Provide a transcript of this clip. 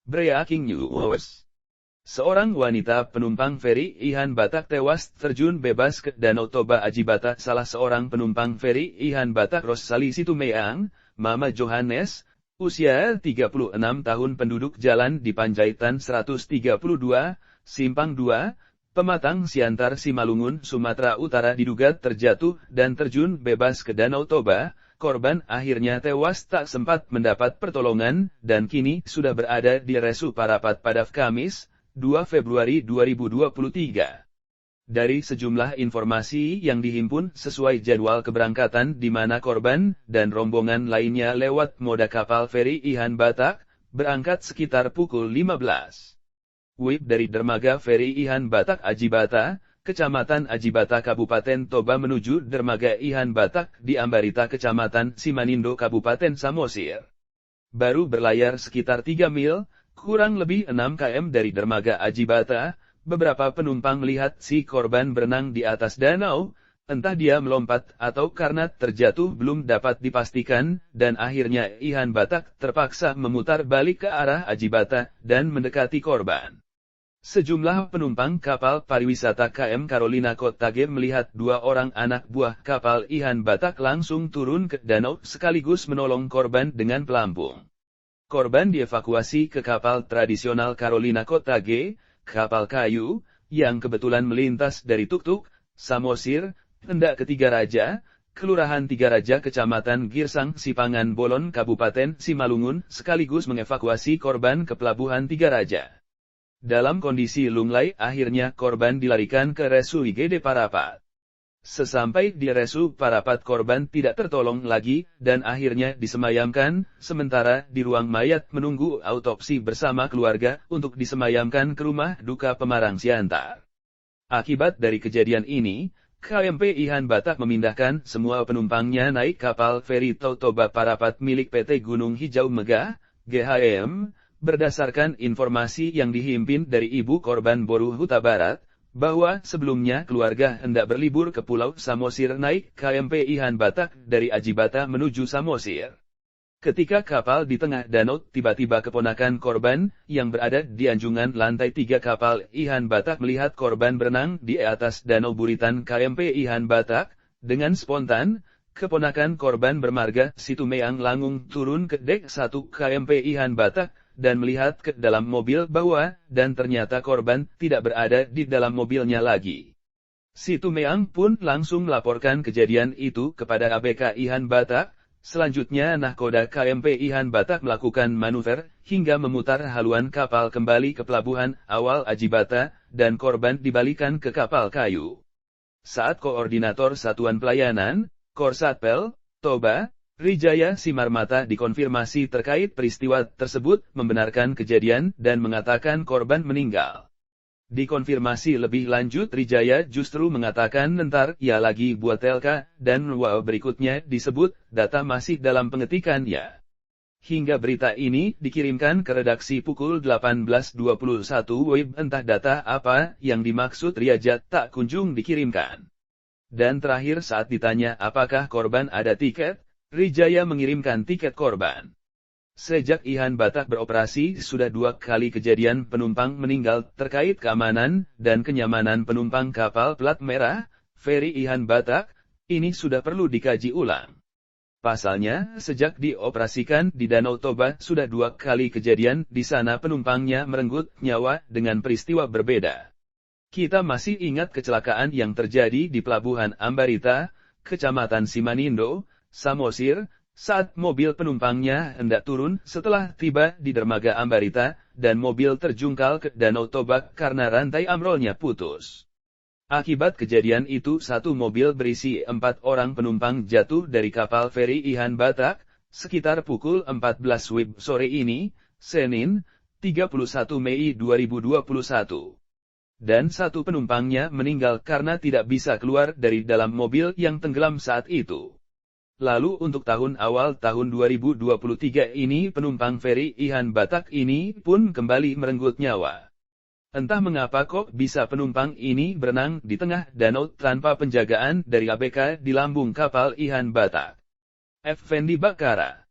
Breaking news. Seorang wanita penumpang feri Ihan Batak tewas terjun bebas ke Danau Toba Ajibata. Salah seorang penumpang feri Ihan Batak Rosali Situmeang, Mama Johannes, usia 36 tahun, penduduk jalan di Panjaitan 132, Simpang 2, Pematang Siantar Simalungun, Sumatera Utara diduga terjatuh dan terjun bebas ke Danau Toba. Korban akhirnya tewas tak sempat mendapat pertolongan, dan kini sudah berada di Resu Parapat pada Kamis, 2 Februari 2023. Dari sejumlah informasi yang dihimpun sesuai jadwal keberangkatan di mana korban dan rombongan lainnya lewat moda kapal feri Ihan Batak, berangkat sekitar pukul 15 WIB dari dermaga feri Ihan Batak Ajibata, Kecamatan Ajibata Kabupaten Toba menuju dermaga Ihan Batak di Ambarita Kecamatan Simanindo Kabupaten Samosir. Baru berlayar sekitar 3 mil, kurang lebih 6 km dari dermaga Ajibata, beberapa penumpang melihat si korban berenang di atas danau, entah dia melompat atau karena terjatuh belum dapat dipastikan, dan akhirnya Ihan Batak terpaksa memutar balik ke arah Ajibata dan mendekati korban. Sejumlah penumpang kapal pariwisata KM Carolina Kotage melihat 2 orang anak buah kapal Ihan Batak langsung turun ke danau sekaligus menolong korban dengan pelampung. Korban dievakuasi ke kapal tradisional Carolina Kotage, kapal kayu, yang kebetulan melintas dari Tuktuk, Samosir, hendak ke Tigaraja, Kelurahan Tigaraja Kecamatan Girsang Sipangan Bolon Kabupaten Simalungun, sekaligus mengevakuasi korban ke Pelabuhan Tigaraja. Dalam kondisi lunglai, akhirnya korban dilarikan ke Resu IGD Parapat. Sesampai di Resu Parapat, korban tidak tertolong lagi, dan akhirnya disemayamkan, sementara di ruang mayat menunggu autopsi bersama keluarga untuk disemayamkan ke rumah duka Pemarang Siantar. Akibat dari kejadian ini, KMP Ihan Batak memindahkan semua penumpangnya naik kapal feri Toba Parapat milik PT Gunung Hijau Megah, GHM. Berdasarkan informasi yang dihimpun dari ibu korban Boru Huta Barat, bahwa sebelumnya keluarga hendak berlibur ke Pulau Samosir naik KMP Ihan Batak dari Ajibata menuju Samosir. Ketika kapal di tengah danau, tiba-tiba keponakan korban, yang berada di anjungan lantai 3 kapal Ihan Batak melihat korban berenang di atas danau buritan KMP Ihan Batak. Dengan spontan, keponakan korban bermarga Situmeang Langung turun ke dek 1 KMP Ihan Batak, dan melihat ke dalam mobil bawah, dan ternyata korban tidak berada di dalam mobilnya lagi. Situmeang pun langsung melaporkan kejadian itu kepada ABK Ihan Batak. Selanjutnya nahkoda KMP Ihan Batak melakukan manuver, hingga memutar haluan kapal kembali ke pelabuhan awal Ajibata, dan korban dibalikan ke kapal kayu. Saat Koordinator Satuan Pelayanan, Korsatpel, Toba, Rijaya Simarmata dikonfirmasi terkait peristiwa tersebut, membenarkan kejadian dan mengatakan korban meninggal. Dikonfirmasi lebih lanjut, Rijaya justru mengatakan ntar ia lagi buat LK, dan berikutnya disebut data masih dalam pengetikannya. Hingga berita ini dikirimkan ke redaksi pukul 18.21 WIB, entah data apa yang dimaksud Rijaya tak kunjung dikirimkan. Dan terakhir saat ditanya apakah korban ada tiket, Rijaya mengirimkan tiket korban. Sejak Ihan Batak beroperasi, sudah 2 kali kejadian penumpang meninggal terkait keamanan dan kenyamanan penumpang kapal plat merah, feri Ihan Batak, ini sudah perlu dikaji ulang. Pasalnya, sejak dioperasikan di Danau Toba, sudah 2 kali kejadian di sana penumpangnya merenggut nyawa dengan peristiwa berbeda. Kita masih ingat kecelakaan yang terjadi di Pelabuhan Ambarita, Kecamatan Simanindo, Samosir, saat mobil penumpangnya hendak turun setelah tiba di dermaga Ambarita, dan mobil terjungkal ke Danau Toba karena rantai amrolnya putus. Akibat kejadian itu, 1 mobil berisi 4 orang penumpang jatuh dari kapal feri Ihan Batak, sekitar pukul 14 WIB sore ini, Senin, 31 Mei 2021. Dan 1 penumpangnya meninggal karena tidak bisa keluar dari dalam mobil yang tenggelam saat itu. Lalu untuk awal tahun 2023 ini penumpang feri Ihan Batak ini pun kembali merenggut nyawa. Entah mengapa kok bisa penumpang ini berenang di tengah danau tanpa penjagaan dari ABK di lambung kapal Ihan Batak. Effendi Bakara.